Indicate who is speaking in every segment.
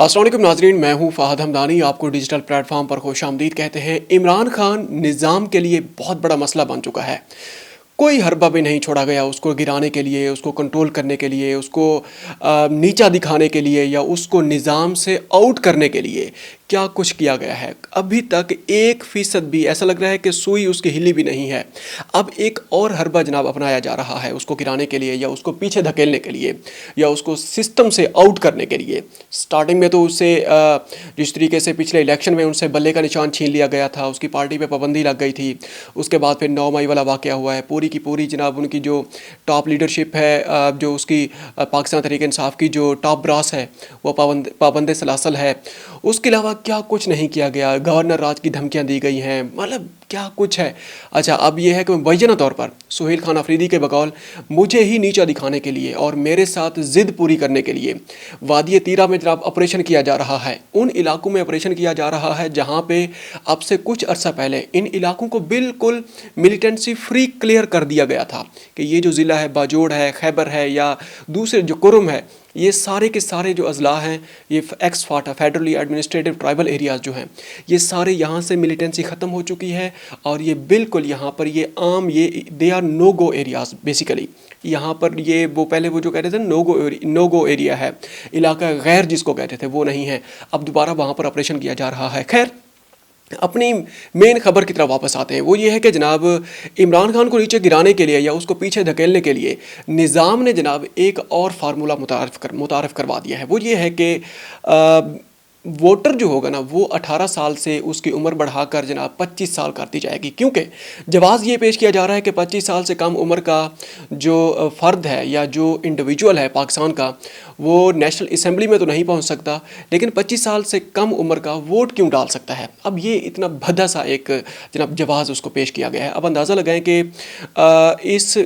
Speaker 1: अस्सलाम वालेकुम नाजरीन, मैं हूं फ़ाहद हमदानी। आपको डिजिटल प्लेटफॉर्म पर खुशामदीद कहते हैं। इमरान खान निज़ाम के लिए बहुत बड़ा मसला बन चुका है। कोई हरबा भी नहीं छोड़ा गया उसको गिराने के लिए, उसको कंट्रोल करने के लिए, उसको नीचा दिखाने के लिए या उसको निज़ाम से आउट करने के लिए क्या कुछ किया गया है। अभी तक 1% भी ऐसा लग रहा है कि सुई उसकी हिली भी नहीं है। अब एक और हरबा जनाब अपनाया जा रहा है उसको गिराने के लिए या उसको पीछे धकेलने के लिए या उसको सिस्टम से आउट करने के लिए। स्टार्टिंग में तो उससे जिस तरीके से पिछले इलेक्शन में उनसे बल्ले का निशान छीन लिया गया था, उसकी पार्टी पे पाबंदी लग गई थी। उसके बाद फिर 9 मई वाला वाक़या हुआ है। पूरी की पूरी जनाब उनकी जो टॉप लीडरशिप है, जो उसकी पाकिस्तान तहरीक इंसाफ की जो टॉप ब्रास है वो पाबंद सलासल है। उसके अलावा क्या कुछ नहीं किया गया। गवर्नर राज की धमकियां दी गई हैं, मतलब क्या कुछ है। अच्छा, अब यह है कि मुबैना तौर पर सुहेल खान अफरीदी के बकौल मुझे ही नीचा दिखाने के लिए और मेरे साथ ज़िद पूरी करने के लिए वादी तीरा में जनाब ऑपरेशन किया जा रहा है। उन इलाकों में ऑपरेशन किया जा रहा है जहाँ पे अब से कुछ अरसा पहले इन इलाकों को बिल्कुल मिलिटेंसी फ्री क्लियर कर दिया गया था कि ये जो ज़िला है, बाजोड़ है, खैबर है या दूसरे जो कुरुम है, ये सारे के सारे जो अजला हैं, ये एक्स फाटा फेडरली एडमिनिस्ट्रेटिव ट्राइबल एरियाज़ जो हैं, ये सारे यहाँ से मिलिटेंसी ख़त्म हो चुकी है और ये बिल्कुल यहाँ पर ये आम ये they are no go areas basically. यहाँ पर ये वो पहले वो जो कहते थे नो गो एरिया है, इलाका गैर जिसको कहते थे वो नहीं है। अब दोबारा वहाँ पर ऑपरेशन किया जा रहा है। खैर, अपनी मेन खबर की तरफ वापस आते हैं। वो ये है कि जनाब इमरान खान को नीचे गिराने के लिए या उसको पीछे धकेलने के लिए निज़ाम ने जनाब एक और फार्मूला मुतारफ़ करवा दिया है। वो ये है कि वोटर जो होगा ना वो 18 साल से उसकी उम्र बढ़ाकर जनाब 25 साल कर दी जाएगी। क्योंकि जवाज़ ये पेश किया जा रहा है कि 25 साल से कम उम्र का जो फ़र्द है या जो इंडिविजुअल है पाकिस्तान का, वो नेशनल असम्बली में तो नहीं पहुंच सकता, लेकिन 25 साल से कम उम्र का वोट क्यों डाल सकता है। अब ये इतना भद्दा सा एक जनाब जवाज़ उसको पेश किया गया है। अब अंदाज़ा लगाएं कि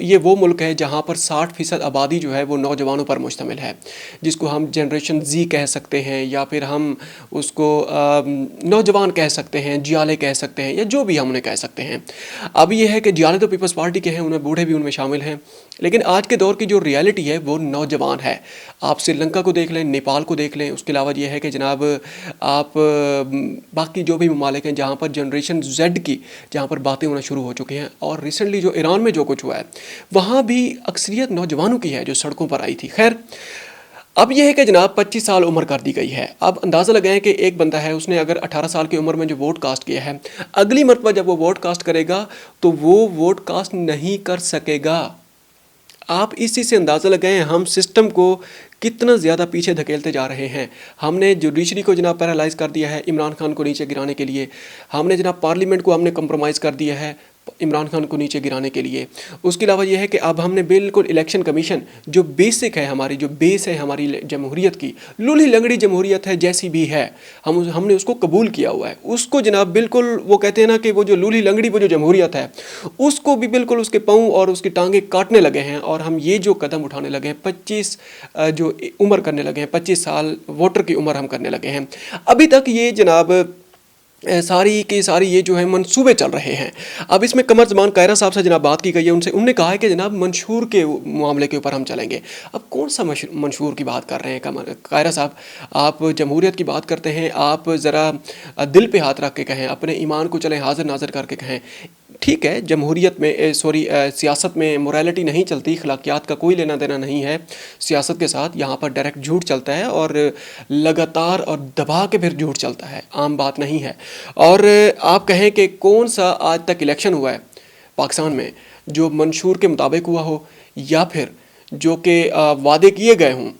Speaker 1: ये वो मुल्क है जहाँ पर 60% आबादी जो है वो नौजवानों पर मुश्तमिल है, जिसको हम जनरेशन जी कह सकते हैं या फिर हम उसको नौजवान कह सकते हैं, जियाले कह सकते हैं या जो भी हम उन्हें कह सकते हैं। अब ये है कि जियाले तो पीपल्स पार्टी के हैं, उन्हें बूढ़े भी उनमें शामिल हैं, लेकिन आज के दौर की जो रियलिटी है वो नौजवान है। आप श्रीलंका को देख लें, नेपाल को देख लें, उसके अलावा ये है कि जनाब आप बाकी जो भी ममालिक हैं जहाँ पर जनरेशन जेड की जहाँ पर बातें होना शुरू हो चुकी हैं, और रिसेंटली जो ईरान में जो कुछ हुआ है वहाँ भी अक्सरियत नौजवानों की है जो सड़कों पर आई थी। खैर, अब यह है कि जनाब 25 साल उम्र कर दी गई है। अब अंदाज़ा लगाएं कि एक बंदा है, उसने अगर 18 साल की उम्र में जो वोट कास्ट किया है, अगली मरतबा जब वो वोट कास्ट करेगा तो वो वोट कास्ट नहीं कर सकेगा। आप इसी से अंदाज़ा लगाएं हम सिस्टम को कितना ज़्यादा पीछे धकेलते जा रहे हैं। हमने जुडिशरी को जनाब पैरालाइज़ कर दिया है इमरान खान को नीचे गिराने के लिए। हमने जनाब पार्लियामेंट को हमने कंप्रोमाइज़ कर दिया है इमरान खान को नीचे गिराने के लिए। उसके अलावा यह है कि अब हमने बिल्कुल इलेक्शन कमीशन जो बेसिक है, हमारी जो बेस है हमारी जमहूरियत की, लूली लंगड़ी जमहूरियत है जैसी भी है, हमने उसको कबूल किया हुआ है। उसको जनाब बिल्कुल वो कहते हैं ना कि वो जो लूली लंगड़ी वो जो जमहूरियत है उसको भी बिल्कुल उसके पाँव और उसकी टांगें काटने लगे हैं। और हम ये जो कदम उठाने लगे हैं, 25 जो उम्र करने लगे हैं, 25 साल वोटर की उम्र हम करने लगे हैं। अभी तक ये जनाब सारी की सारी ये जो है मंसूबे चल रहे हैं। अब इसमें कमर ज़मान कायरा साहब से जनाब बात की गई है, उनने कहा है कि जनाब मंशूर के मामले के ऊपर हम चलेंगे। अब कौन सा मंशूर की बात कर रहे हैं कायरा साहब? आप जमहूरियत की बात करते हैं, आप ज़रा दिल पे हाथ रख के कहें, अपने ईमान को चलें हाजिर नाजिर करके कहें। ठीक है, जमहूरियत में सियासत में मोरालिटी नहीं चलती, अखलाकियात का कोई लेना देना नहीं है सियासत के साथ। यहाँ पर डायरेक्ट झूठ चलता है और लगातार और दबा के फिर झूठ चलता है, आम बात नहीं है। और आप कहें कि कौन सा आज तक इलेक्शन हुआ है पाकिस्तान में जो मंशूर के मुताबिक हुआ हो या फिर जो कि वादे किए गए हों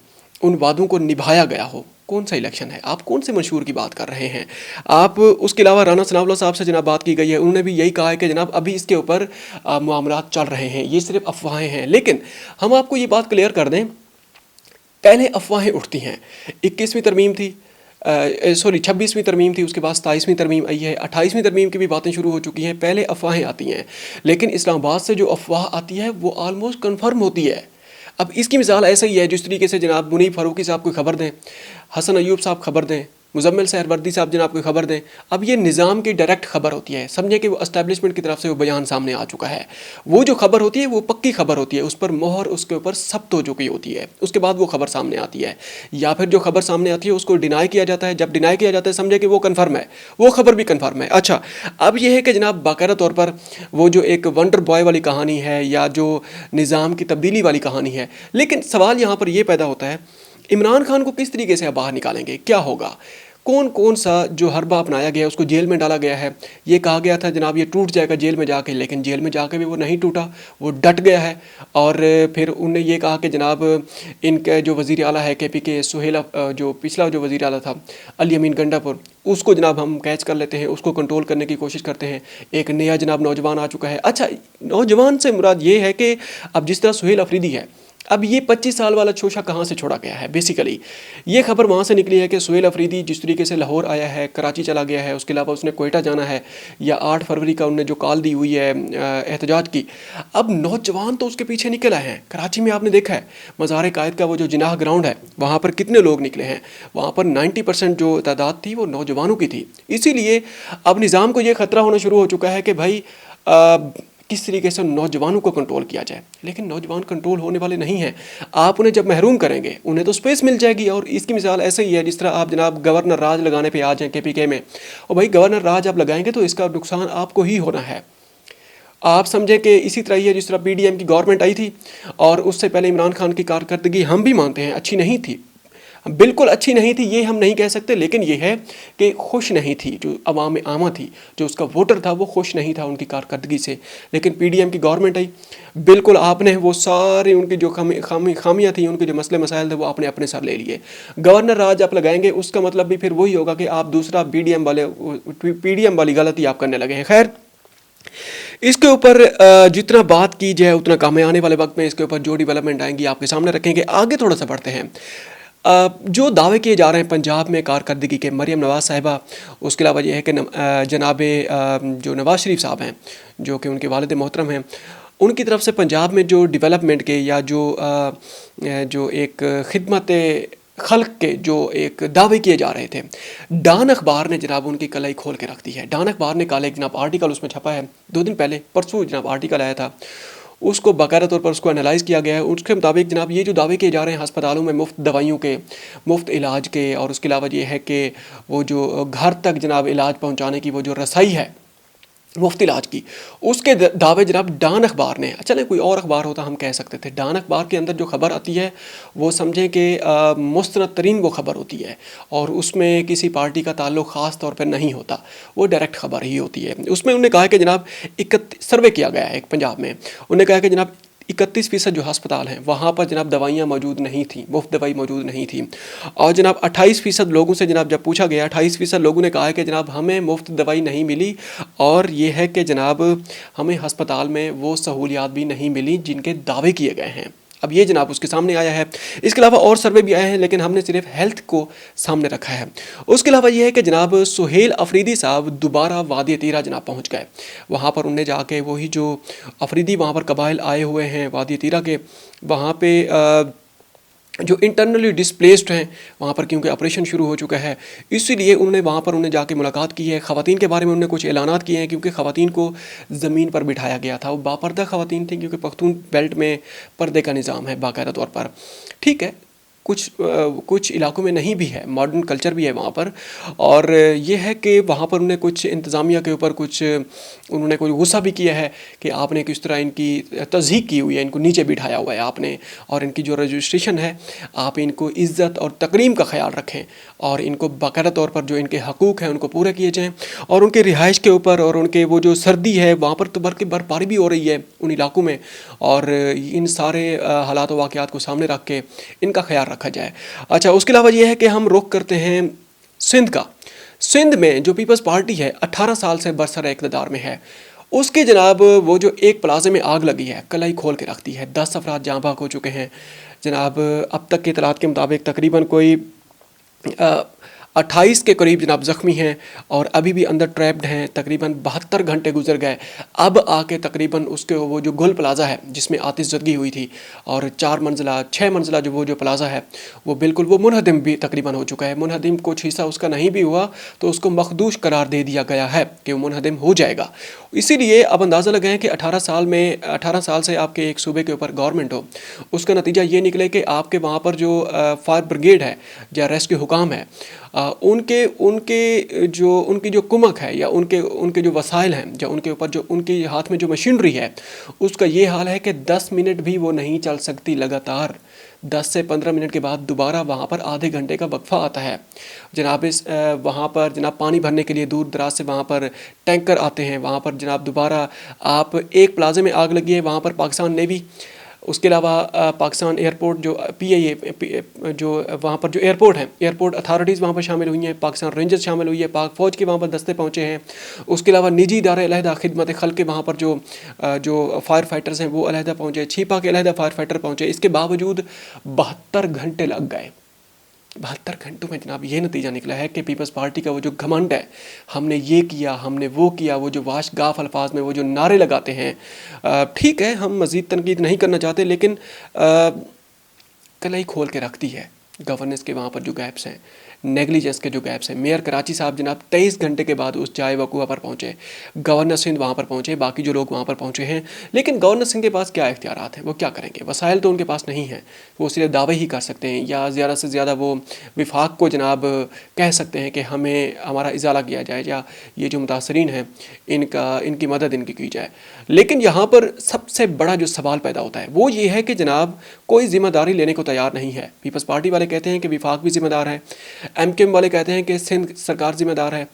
Speaker 1: उन वादों को निभाया गया हो? कौन सा इलेक्शन है? आप कौन से मंशूर की बात कर रहे हैं आप? उसके अलावा राना सनाउल्लाह साहब से जनाब बात की गई है, उन्होंने भी यही कहा है कि जनाब अभी इसके ऊपर मामलात चल रहे हैं, ये सिर्फ अफवाहें हैं। लेकिन हम आपको ये बात क्लियर कर दें, पहले अफवाहें उठती हैं। 21वीं तरमीम थी, 26वीं तरमीम थी, उसके बाद 27वीं तरमीम आई है, 28वीं तरमीम की भी बातें शुरू हो चुकी हैं। पहले अफवाहें आती हैं, लेकिन इस्लामाबाद से जो अफवाह आती है वो आलमोस्ट कन्फर्म होती है। अब इसकी मिसाल ऐसा ही है जिस तरीके से जनाब मुनीब फारूकी साहब कोई खबर दें, हसन अयूब साहब खबर दें, مزمل سہروردی صاحب جناب کوئی خبر دیں. اب یہ نظام کی ڈائریکٹ خبر ہوتی ہے, سمجھیں کہ وہ اسٹیبلشمنٹ کی طرف سے وہ بیان سامنے آ چکا ہے. وہ جو خبر ہوتی ہے وہ پکی خبر ہوتی ہے, اس پر مہر اس کے اوپر ثبت ہو چکی ہوتی ہے, اس کے بعد وہ خبر سامنے آتی ہے. یا پھر جو خبر سامنے آتی ہے اس کو ڈینائی کیا جاتا ہے, جب ڈینائی کیا جاتا ہے سمجھے کہ وہ کنفرم ہے, وہ خبر بھی کنفرم ہے. اچھا, اب یہ ہے کہ جناب باقاعدہ طور پر وہ جو ایک ونڈر بوائے والی کہانی ہے یا جو نظام کی تبدیلی والی کہانی ہے, لیکن سوال یہاں پر یہ پیدا ہوتا ہے عمران خان کو کس طریقے سے باہر نکالیں گے, کیا ہوگا, کون سا جو حربہ اپنایا گیا ہے, اس کو جیل میں ڈالا گیا ہے. یہ کہا گیا تھا جناب یہ ٹوٹ جائے گا جیل میں جا کے, لیکن جیل میں جا کے بھی وہ نہیں ٹوٹا, وہ ڈٹ گیا ہے. اور پھر انہوں نے یہ کہا کہ جناب ان کا جو وزیر اعلیٰ ہے کے پی کے سہیل, جو پچھلا جو وزیر اعلیٰ تھا علی امین گنڈا پور, اس کو جناب ہم کیچ کر لیتے ہیں, اس کو کنٹرول کرنے کی کوشش کرتے ہیں. ایک نیا جناب نوجوان آ چکا ہے. اچھا, نوجوان سے مراد یہ ہے کہ اب جس طرح سہیل افریدی ہے, اب یہ 25 سال والا چھوشا کہاں سے چھوڑا گیا ہے. بیسیکلی یہ خبر وہاں سے نکلی ہے کہ سہیل افریدی جس طریقے سے لاہور آیا ہے, کراچی چلا گیا ہے, اس کے علاوہ اس نے کوئٹہ جانا ہے, یا 8 فروری کا انہوں نے جو کال دی ہوئی ہے احتجاج کی. اب نوجوان تو اس کے پیچھے نکل آئے ہیں. کراچی میں آپ نے دیکھا ہے مزار قائد کا وہ جو جناح گراؤنڈ ہے, وہاں پر کتنے لوگ نکلے ہیں, وہاں پر 90% جو تعداد تھی وہ نوجوانوں کی تھی. اسی لیے اب نظام کو یہ خطرہ ہونا شروع ہو چکا ہے کہ بھائی کس طریقے سے نوجوانوں کو کنٹرول کیا جائے. لیکن نوجوان کنٹرول ہونے والے نہیں ہیں. آپ انہیں جب محروم کریں گے انہیں تو سپیس مل جائے گی. اور اس کی مثال ایسے ہی ہے جس طرح آپ جناب گورنر راج لگانے پہ آ جائیں کے پی کے میں, اور بھائی گورنر راج آپ لگائیں گے تو اس کا نقصان آپ کو ہی ہونا ہے. آپ سمجھیں کہ اسی طرح ہی ہے جس طرح پی ڈی ایم کی گورنمنٹ آئی تھی, اور اس سے پہلے عمران خان کی کارکردگی ہم بھی مانتے ہیں اچھی نہیں تھی, بالکل اچھی نہیں تھی یہ ہم نہیں کہہ سکتے, لیکن یہ ہے کہ خوش نہیں تھی. جو عوام عامہ تھی, جو اس کا ووٹر تھا, وہ خوش نہیں تھا ان کی کارکردگی سے. لیکن پی ڈی ایم کی گورنمنٹ آئی, بالکل آپ نے وہ سارے ان کی جو خامیاں تھیں, ان کے جو مسئلے مسائل تھے, وہ آپ نے اپنے سر لے لیے. گورنر راج آپ لگائیں گے, اس کا مطلب بھی پھر وہی ہوگا کہ آپ دوسرا پی ڈی ایم والی غلطی آپ کرنے لگے ہیں. خیر, اس کے اوپر جتنا بات کی جائے اتنا کام ہے. آنے والے وقت میں اس کے اوپر جو ڈیولپمنٹ آئیں گی آپ کے سامنے رکھیں گے. آگے تھوڑا سا بڑھتے ہیں. جو دعوے کیے جا رہے ہیں پنجاب میں کارکردگی کے, مریم نواز صاحبہ, اس کے علاوہ یہ ہے کہ جناب جو نواز شریف صاحب ہیں جو کہ ان کے والد محترم ہیں, ان کی طرف سے پنجاب میں جو ڈیولپمنٹ کے یا جو ایک خدمت خلق کے جو ایک دعوے کیے جا رہے تھے, ڈان اخبار نے جناب ان کی کلائی کھول کے رکھ دی ہے. ڈان اخبار نے کل ایک جناب آرٹیکل اس میں چھپا ہے, 2 دن پہلے, پرسوں جناب آرٹیکل آیا تھا, اس کو باقاعدہ طور پر اس کو انالائز کیا گیا ہے. اس کے مطابق جناب یہ جو دعوے کیے جا رہے ہیں ہسپتالوں میں مفت دوائیوں کے, مفت علاج کے, اور اس کے علاوہ یہ ہے کہ وہ جو گھر تک جناب علاج پہنچانے کی وہ جو رسائی ہے مفت علاج کی, اس کے دعوے جناب ڈان اخبار نے, چلیں کوئی اور اخبار ہوتا ہم کہہ سکتے تھے, ڈان اخبار کے اندر جو خبر آتی ہے وہ سمجھیں کہ مستند ترین وہ خبر ہوتی ہے, اور اس میں کسی پارٹی کا تعلق خاص طور پر نہیں ہوتا, وہ ڈائریکٹ خبر ہی ہوتی ہے. اس میں انہوں نے کہا کہ جناب سروے کیا گیا ہے ایک پنجاب میں, انہوں نے کہا کہ جناب 31% جو ہسپتال ہیں وہاں پر جناب دوائیاں موجود نہیں تھیں, مفت دوائی موجود نہیں تھی. اور جناب 28% لوگوں سے جناب جب پوچھا گیا, 28% لوگوں نے کہا ہے کہ جناب ہمیں مفت دوائی نہیں ملی, اور یہ ہے کہ جناب ہمیں ہسپتال میں وہ سہولیات بھی نہیں ملی جن کے دعوے کیے گئے ہیں. اب یہ جناب اس کے سامنے آیا ہے. اس کے علاوہ اور سروے بھی آئے ہیں, لیکن ہم نے صرف ہیلتھ کو سامنے رکھا ہے. اس کے علاوہ یہ ہے کہ جناب سہیل افریدی صاحب دوبارہ وادی تیرہ جناب پہنچ گئے. وہاں پر انہیں جا کے وہی جو افریدی وہاں پر قبائل آئے ہوئے ہیں وادی تیرہ کے, وہاں پہ جو انٹرنلی ڈسپلیسڈ ہیں وہاں پر, کیونکہ آپریشن شروع ہو چکا ہے, اسی لیے انہوں نے وہاں پر انہیں جا کے ملاقات کی ہے. خواتین کے بارے میں انہوں نے کچھ اعلانات کیے ہیں, کیونکہ خواتین کو زمین پر بٹھایا گیا تھا. وہ باپردہ خواتین تھیں, کیونکہ پختون بیلٹ میں پردے کا نظام ہے باقاعدہ طور پر. ٹھیک ہے, کچھ علاقوں میں نہیں بھی ہے, ماڈرن کلچر بھی ہے وہاں پر. اور یہ ہے کہ وہاں پر انہیں کچھ انتظامیہ کے اوپر انہوں نے کوئی غصہ بھی کیا ہے کہ آپ نے کس طرح ان کی تضحیق کی ہوئی ہے, ان کو نیچے بٹھایا ہوا ہے آپ نے, اور ان کی جو رجسٹریشن ہے آپ ان کو عزت اور تکریم کا خیال رکھیں, اور ان کو باقاعدہ طور پر جو ان کے حقوق ہیں ان کو پورے کیے جائیں. اور ان کے رہائش کے اوپر, اور ان کے وہ جو سردی ہے وہاں پر تو برفباری بھی ہو رہی ہے ان علاقوں میں, اور ان سارے حالات و واقعات کو سامنے رکھ کے ان کا خیال رکھا جائے. اچھا, اس کے علاوہ یہ ہے کہ ہم رخ کرتے ہیں سندھ کا. سندھ میں جو پیپلز پارٹی ہے 18 سال سے برسر اقتدار میں ہے, اس کے جناب وہ جو ایک پلازے میں آگ لگی ہے کلائی کھول کے رکھ دی ہے. 10 افراد جاں بحق ہو چکے ہیں جناب. اب تک کے اطلاعات کے مطابق تقریباً کوئی 28 के करीब जनाब ज़ख्मी हैं और अभी भी अंदर ट्रैप्ड हैं। तकरीबन 72 घंटे गुजर गए। अब आके तकरीबन उसके वो जो गुल प्लाज़ा है जिसमें आतिशज़दगी हुई थी और 4 मंजिला 6 मंजिला जो प्लाज़ा है वो बिल्कुल वो मुनहदिम भी तकरीबन हो चुका है। मुनहदिम कुछ हिस्सा उसका नहीं भी हुआ तो उसको मखदूश करार दे दिया गया है कि वो मुनहदिम हो जाएगा। इसीलिए अब अंदाज़ा लगाएं कि 18 साल से आपके एक सूबे के ऊपर गवर्नमेंट हो, उसका नतीजा ये निकले कि आपके वहाँ पर जो फायर ब्रिगेड है या रेस्क्यू हुकाम है, उनकी जो कुमक है या उनके जो वसाइल हैं या उनके ऊपर जो उनके हाथ में जो मशीनरी है उसका ये हाल है कि 10 मिनट भी वो नहीं चल सकती। लगातार 10 से 15 मिनट के बाद दोबारा वहाँ पर आधे घंटे का वक्फा आता है जनाब। वहाँ पर जनाब पानी भरने के लिए दूर दराज से वहाँ पर टैंकर आते हैं। वहाँ पर जनाब दोबारा आप एक प्लाजे में आग लगी है, वहाँ पर पाकिस्तान नेवी, उसके अलावा पाकिस्तान एयरपोर्ट जो PIA जो वहाँ पर जो एयरपोर्ट हैं, एयरपोर्ट अथॉरिटीज़ वहाँ पर शामिल हुई हैं, पाकिस्तान रेंजर्स शामिल हुई है, पाक फ़ौज के वहाँ पर दस्ते पहुँचे हैं। उसके अलावा निजी इदारे अलहदा खिदमत खल्क के वहाँ पर जो फायर फाइटर्स हैं वो अलहदा पहुँचे, छिपा के अलहदा फायर फाइटर पहुँचे। इसके बावजूद 72 घंटे लग गए। 72 घंटों में जनाब ये नतीजा निकला है कि पीपल्स पार्टी का वो जो घमंड है, हमने ये किया, हमने वो किया, वो जो वाश गाफ अल्फाज में वो जो नारे लगाते हैं, ठीक है हम मज़ीद तनकीद नहीं करना चाहते, लेकिन कलाई खोल के रखती है गवर्नेंस के वहाँ पर जो गैप्स हैं, नेगलिजेंस के जो गैप्स हैं। मेयर कराची साहब जनाब 23 घंटे के बाद उस चाय वकूआ पर पहुँचे, गवर्नर सिंध वहाँ पर पहुँचे, बाकी जो लोग वहाँ पर पहुँचे हैं, लेकिन गवर्नर सिंह के पास क्या इख्तियारात हैं, वो क्या करेंगे? वसाइल तो उनके पास नहीं हैं, वो सिर्फ दावे ही कर सकते हैं या ज़्यादा से ज़्यादा वो विफाक को जनाब कह सकते हैं कि हमें हमारा इजाला किया जाए या ये जो मुतासरीन हैं इनकी मदद इनकी की जाए। लेकिन यहाँ पर सबसे बड़ा जो सवाल पैदा होता है वो ये है कि जनाब कोई ज़िम्मेदारी लेने को तैयार नहीं है। पीपल्स पार्टी वाले कहते हैं कि विफाक भी ज़िम्मेदार है, MKM वाले कहते हैं कि सिंध सरकार ज़िम्मेदार है,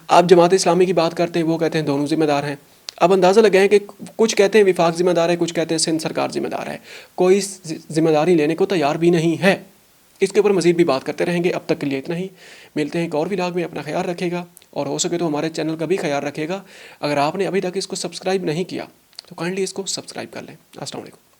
Speaker 1: आप जमात इस्लामी की बात करते हैं वो कहते हैं दोनों ज़िम्मेदार हैं। अब अंदाज़ा लगाएं कि कुछ कहते हैं विफाक ज़िम्मेदार है, कुछ कहते हैं सिंध सरकार ज़िम्मेदार है। कोई ज़िम्मेदारी लेने को तैयार भी नहीं है। इसके ऊपर मज़ीद भी बात करते रहेंगे। अब तक के लिए इतना ही। मिलते हैं एक और व्लॉग में। अपना ख्याल रखेगा और हो सके तो हमारे चैनल का भी ख्याल रखेगा। अगर आपने अभी तक इसको सब्सक्राइब नहीं किया तो काइंडली इसको सब्सक्राइब कर लें। अस्सलाम वालेकुम।